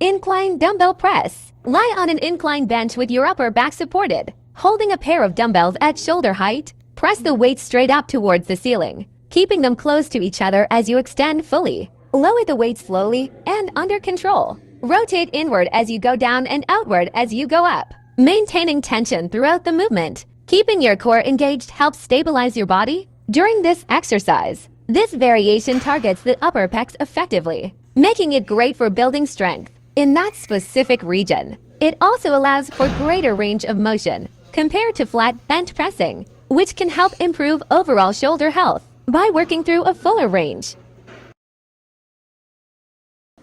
Incline dumbbell press. Lie on an incline bench with your upper back supported. Holding a pair of dumbbells at shoulder height, press the weight straight up towards the ceiling, keeping them close to each other as you extend fully. Lower the weight slowly and under control. Rotate inward as you go down and outward as you go up, maintaining tension throughout the movement. Keeping your core engaged helps stabilize your body during this exercise. This variation targets the upper pecs effectively, making it great for building strength in that specific region. It also allows for greater range of motion compared to flat bench pressing, which can help improve overall shoulder health by working through a fuller range.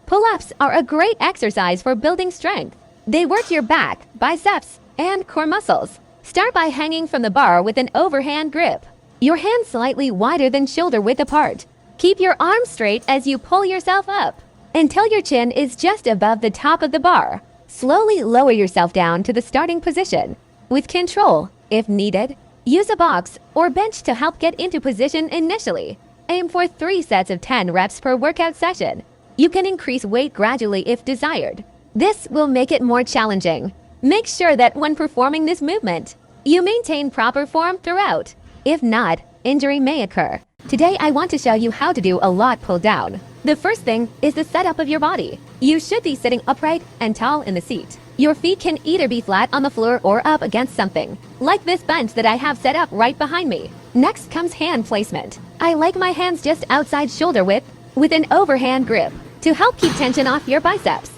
Pull-ups are a great exercise for building strength. They work your back, biceps, and core muscles. Start by hanging from the bar with an overhand grip. Your hands slightly wider than shoulder width apart. Keep your arms straight as you pull yourself up until your chin is just above the top of the bar. Slowly lower yourself down to the starting position. With control, if needed, use a box or bench to help get into position initially. Aim for 3 sets of 10 reps per workout session. You can increase weight gradually if desired. This will make it more challenging. Make sure that when performing this movement, you maintain proper form throughout. If not, injury may occur. Today I want to show you how to do a lat pull down. The first thing is the setup of your body. You should be sitting upright and tall in the seat. Your feet can either be flat on the floor or up against something, like this bench that I have set up right behind me. Next comes hand placement. I like my hands just outside shoulder width with an overhand grip to help keep tension off your biceps.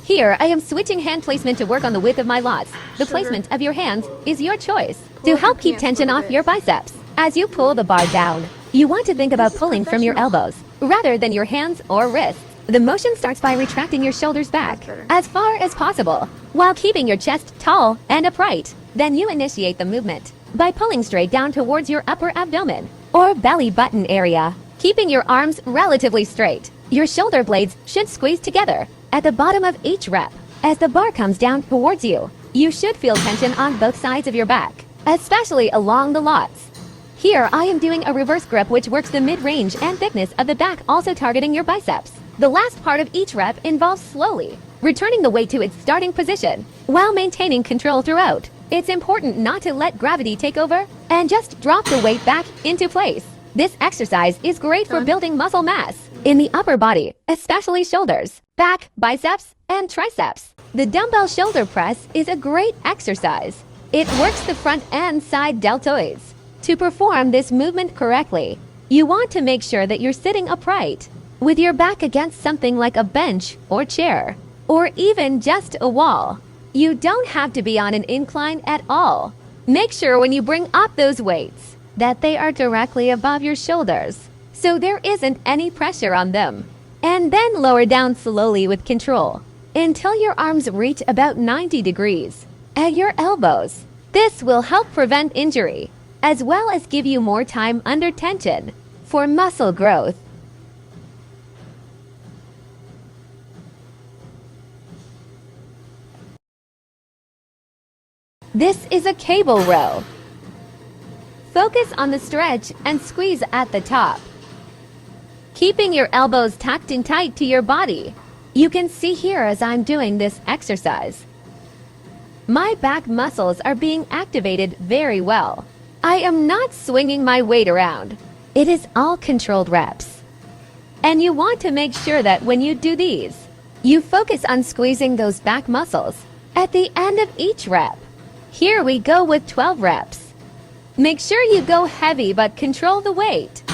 Here, I am switching hand placement to work on the width of my lats. The placement of your hands is your choice to help keep tension off your biceps. As you pull the bar down, you want to think about pulling from your elbows rather than your hands or wrists. The motion starts by retracting your shoulders back as far as possible while keeping your chest tall and upright. Then you initiate the movement by pulling straight down towards your upper abdomen or belly button area, keeping your arms relatively straight. Your shoulder blades should squeeze together at the bottom of each rep. As the bar comes down towards you, you should feel tension on both sides of your back, especially along the lats. Here, I am doing a reverse grip which works the mid-range and thickness of the back, also targeting your biceps. The last part of each rep involves slowly returning the weight to its starting position while maintaining control throughout. It's important not to let gravity take over and just drop the weight back into place. This exercise is great for building muscle mass in the upper body, especially shoulders, back, biceps, and triceps. The dumbbell shoulder press is a great exercise. It works the front and side deltoids. To perform this movement correctly, you want to make sure that you're sitting upright, with your back against something like a bench or chair, or even just a wall. You don't have to be on an incline at all. Make sure when you bring up those weights that they are directly above your shoulders, so there isn't any pressure on them. And then lower down slowly with control until your arms reach about 90 degrees at your elbows. This will help prevent injury, as well as give you more time under tension for muscle growth. This is a cable row. Focus on the stretch and squeeze at the top, keeping your elbows tucked in tight to your body. You can see here as I'm doing this exercise, my back muscles are being activated very well. I am not swinging my weight around. It is all controlled reps. And you want to make sure that when you do these, you focus on squeezing those back muscles at the end of each rep. Here we go with 12 reps. Make sure you go heavy but control the weight.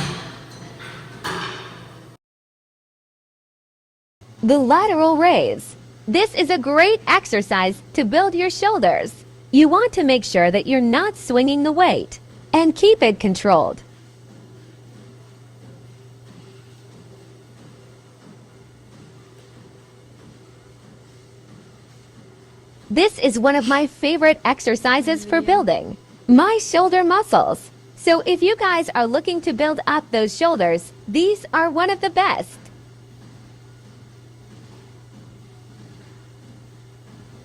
The lateral raise. This is a great exercise to build your shoulders. You want to make sure that you're not swinging the weight and keep it controlled. This is one of my favorite exercises for building my shoulder muscles. So if you guys are looking to build up those shoulders, these are one of the best.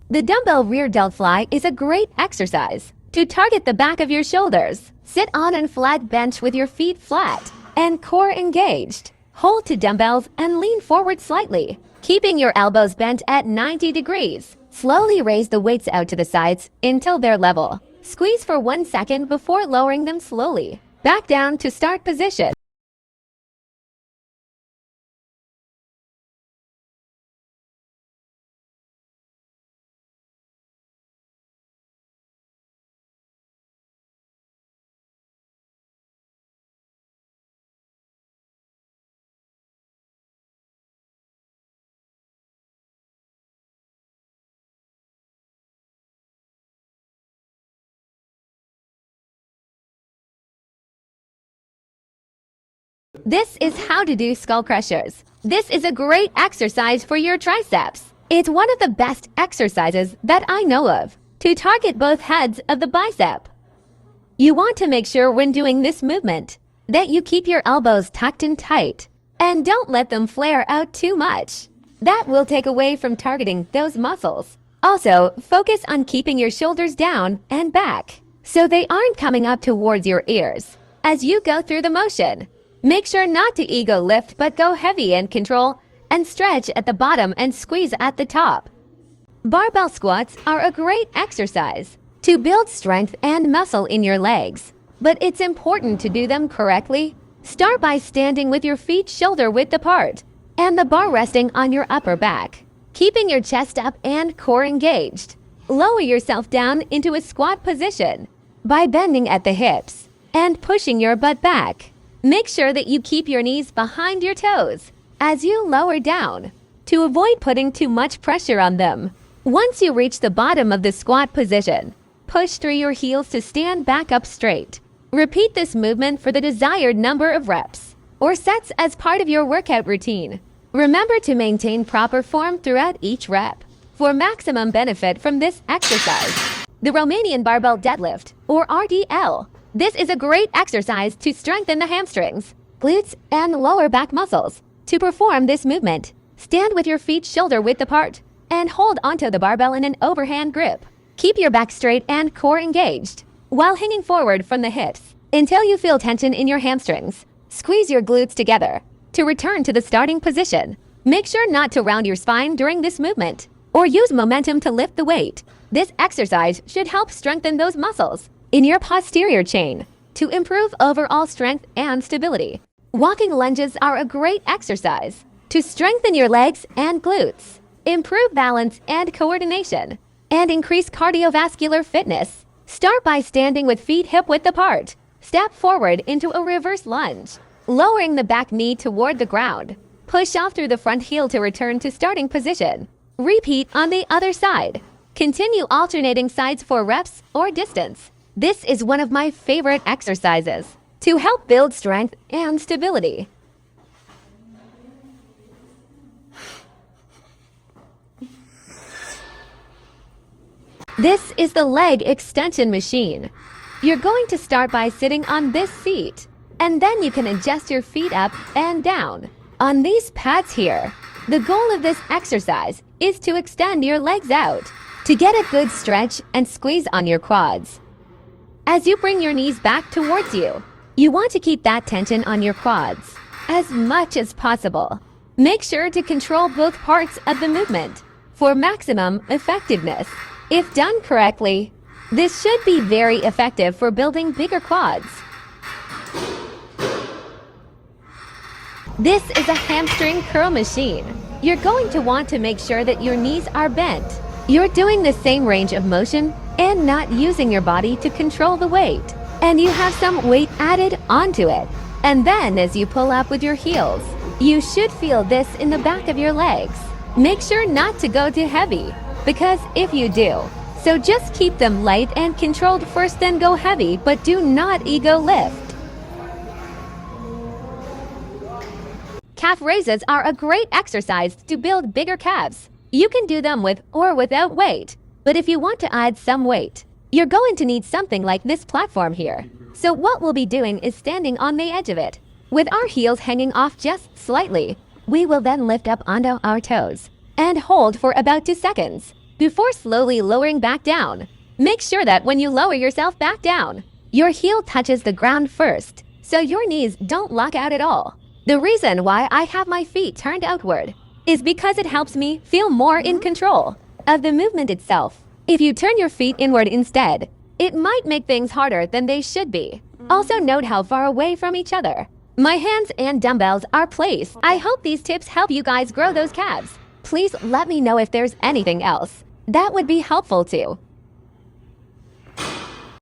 The dumbbell rear delt fly is a great exercise to target the back of your shoulders. Sit on a flat bench with your feet flat and core engaged. Hold to dumbbells and lean forward slightly, keeping your elbows bent at 90 degrees. Slowly raise the weights out to the sides until they're level. Squeeze for 1 second before lowering them slowly. Back down to start position. This is how to do skull crushers. This is a great exercise for your triceps. It's one of the best exercises that I know of to target both heads of the bicep. You want to make sure when doing this movement that you keep your elbows tucked in tight and don't let them flare out too much. That will take away from targeting those muscles. Also, focus on keeping your shoulders down and back so they aren't coming up towards your ears as you go through the motion. Make sure not to ego lift but go heavy and control and stretch at the bottom and squeeze at the top. Barbell squats are a great exercise to build strength and muscle in your legs, but it's important to do them correctly. Start by standing with your feet shoulder width apart and the bar resting on your upper back, keeping your chest up and core engaged. Lower yourself down into a squat position by bending at the hips and pushing your butt back. Make sure that you keep your knees behind your toes as you lower down to avoid putting too much pressure on them. Once you reach the bottom of the squat position, push through your heels to stand back up straight. Repeat this movement for the desired number of reps or sets as part of your workout routine. Remember to maintain proper form throughout each rep for maximum benefit from this exercise. The Romanian Barbell Deadlift, or RDL. This is a great exercise to strengthen the hamstrings, glutes, and lower back muscles. To perform this movement, stand with your feet shoulder width apart and hold onto the barbell in an overhand grip. Keep your back straight and core engaged while hanging forward from the hips until you feel tension in your hamstrings. Squeeze your glutes together to return to the starting position. Make sure not to round your spine during this movement or use momentum to lift the weight. This exercise should help strengthen those muscles in your posterior chain to improve overall strength and stability. Walking lunges are a great exercise to strengthen your legs and glutes, improve balance and coordination, and increase cardiovascular fitness. Start by standing with feet hip width apart. Step forward into a reverse lunge, lowering the back knee toward the ground. Push off through the front heel to return to starting position. Repeat on the other side. Continue alternating sides for reps or distance. This is one of my favorite exercises to help build strength and stability. This is the leg extension machine. You're going to start by sitting on this seat, and then you can adjust your feet up and down on these pads here. The goal of this exercise is to extend your legs out to get a good stretch and squeeze on your quads. As you bring your knees back towards you, you want to keep that tension on your quads as much as possible. Make sure to control both parts of the movement for maximum effectiveness. If done correctly, this should be very effective for building bigger quads. This is a hamstring curl machine. You're going to want to make sure that your knees are bent. You're doing the same range of motion and not using your body to control the weight. And you have some weight added onto it. And then as you pull up with your heels, you should feel this in the back of your legs. Make sure not to go too heavy, because if you do, so just keep them light and controlled first, then go heavy, but do not ego lift. Calf raises are a great exercise to build bigger calves. You can do them with or without weight, but if you want to add some weight, you're going to need something like this platform here. So what we'll be doing is standing on the edge of it, with our heels hanging off just slightly. We will then lift up onto our toes and hold for about 2 seconds before slowly lowering back down. Make sure that when you lower yourself back down, your heel touches the ground first, so your knees don't lock out at all. The reason why I have my feet turned outward is because it helps me feel more in control of the movement itself. If you turn your feet inward instead, it might make things harder than they should be. Also note how far away from each other my hands and dumbbells are placed. I hope these tips help you guys grow those calves. Please let me know if there's anything else that would be helpful too.